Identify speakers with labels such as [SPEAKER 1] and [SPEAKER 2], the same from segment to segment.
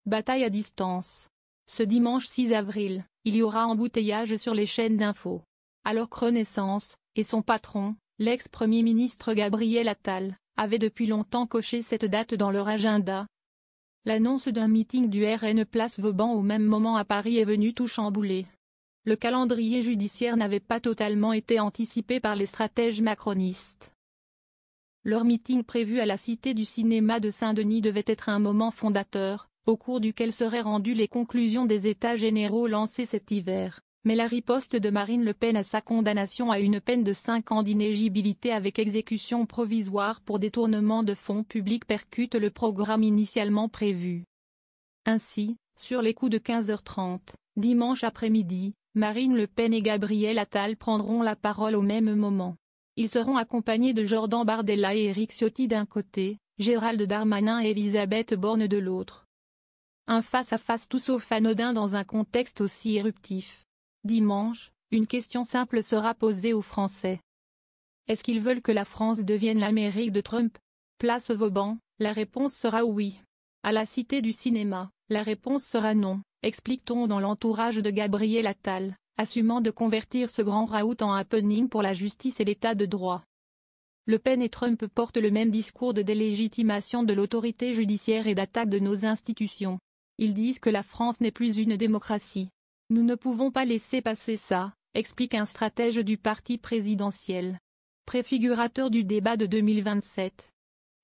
[SPEAKER 1] Bataille à distance. Ce dimanche 6 avril, il y aura embouteillage sur les chaînes d'infos. Alors que Renaissance, et son patron, l'ex-premier ministre Gabriel Attal, avaient depuis longtemps coché cette date dans leur agenda. L'annonce d'un meeting du RN place Vauban au même moment à Paris est venue tout chambouler. Le calendrier judiciaire n'avait pas totalement été anticipé par les stratèges macronistes. Leur meeting prévu à la Cité du cinéma de Saint-Denis devait être un moment fondateur, au cours duquel seraient rendues les conclusions des États généraux lancés cet hiver. Mais la riposte de Marine Le Pen à sa condamnation à une peine de 5 ans d'inéligibilité avec exécution provisoire pour détournement de fonds publics percute le programme initialement prévu. Ainsi, sur les coups de 15h30, dimanche après-midi, Marine Le Pen et Gabriel Attal prendront la parole au même moment. Ils seront accompagnés de Jordan Bardella et Éric Ciotti d'un côté, Gérald Darmanin et Elisabeth Borne de l'autre. Un face-à-face tout sauf anodin dans un contexte aussi éruptif. Dimanche, une question simple sera posée aux Français. Est-ce qu'ils veulent que la France devienne l'Amérique de Trump? Place Vauban, la réponse sera oui. À la Cité du cinéma, la réponse sera non, explique-t-on dans l'entourage de Gabriel Attal, assumant de convertir ce grand raout en happening pour la justice et l'état de droit. Le Pen et Trump portent le même discours de délégitimation de l'autorité judiciaire et d'attaque de nos institutions. Ils disent que la France n'est plus une démocratie. Nous ne pouvons pas laisser passer ça, explique un stratège du parti présidentiel. Préfigurateur du débat de 2027.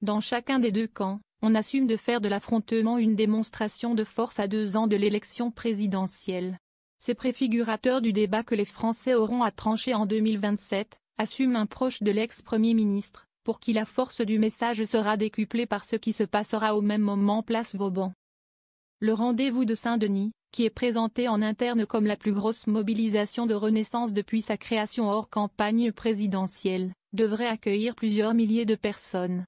[SPEAKER 1] Dans chacun des deux camps, on assume de faire de l'affrontement une démonstration de force à 2 ans de l'élection présidentielle. Ces préfigurateurs du débat que les Français auront à trancher en 2027, assume un proche de l'ex-premier ministre, pour qui la force du message sera décuplée par ce qui se passera au même moment place Vauban. Le rendez-vous de Saint-Denis, qui est présenté en interne comme la plus grosse mobilisation de Renaissance depuis sa création hors campagne présidentielle, devrait accueillir plusieurs milliers de personnes.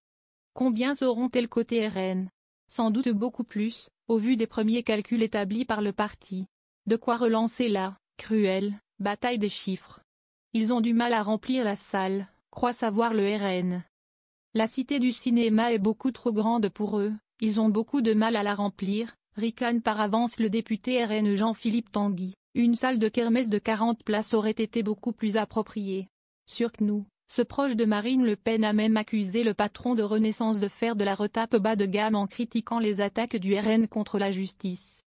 [SPEAKER 1] Combien seront-elles côté RN? Sans doute beaucoup plus, au vu des premiers calculs établis par le parti. De quoi relancer la cruelle bataille des chiffres. Ils ont du mal à remplir la salle, croit savoir le RN. La Cité du cinéma est beaucoup trop grande pour eux, ils ont beaucoup de mal à la remplir. Ricane par avance le député RN Jean-Philippe Tanguy. Une salle de kermesse de 40 places aurait été beaucoup plus appropriée. Sur CNews, ce proche de Marine Le Pen a même accusé le patron de Renaissance de faire de la retape bas de gamme en critiquant les attaques du RN contre la justice.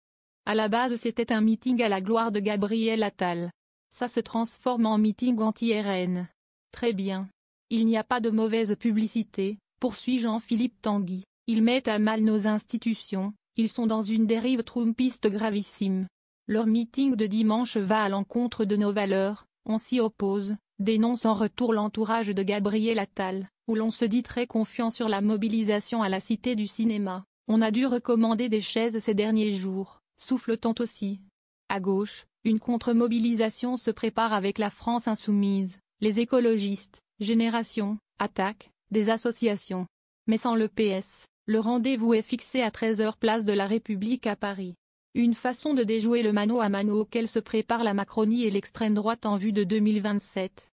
[SPEAKER 1] À la base c'était un meeting à la gloire de Gabriel Attal. Ça se transforme en meeting anti-RN. Très bien. Il n'y a pas de mauvaise publicité, poursuit Jean-Philippe Tanguy. Ils mettent à mal nos institutions. Ils sont dans une dérive trumpiste gravissime. Leur meeting de dimanche va à l'encontre de nos valeurs, on s'y oppose, dénonce en retour l'entourage de Gabriel Attal, où l'on se dit très confiant sur la mobilisation à la Cité du cinéma. On a dû recommander des chaises ces derniers jours, souffle-t-on aussi. À gauche, une contre-mobilisation se prépare avec la France insoumise, les écologistes, Génération, Attaque, des associations. Mais sans le PS. Le rendez-vous est fixé à 13h place de la République à Paris. Une façon de déjouer le mano à mano auquel se prépare la Macronie et l'extrême droite en vue de 2027.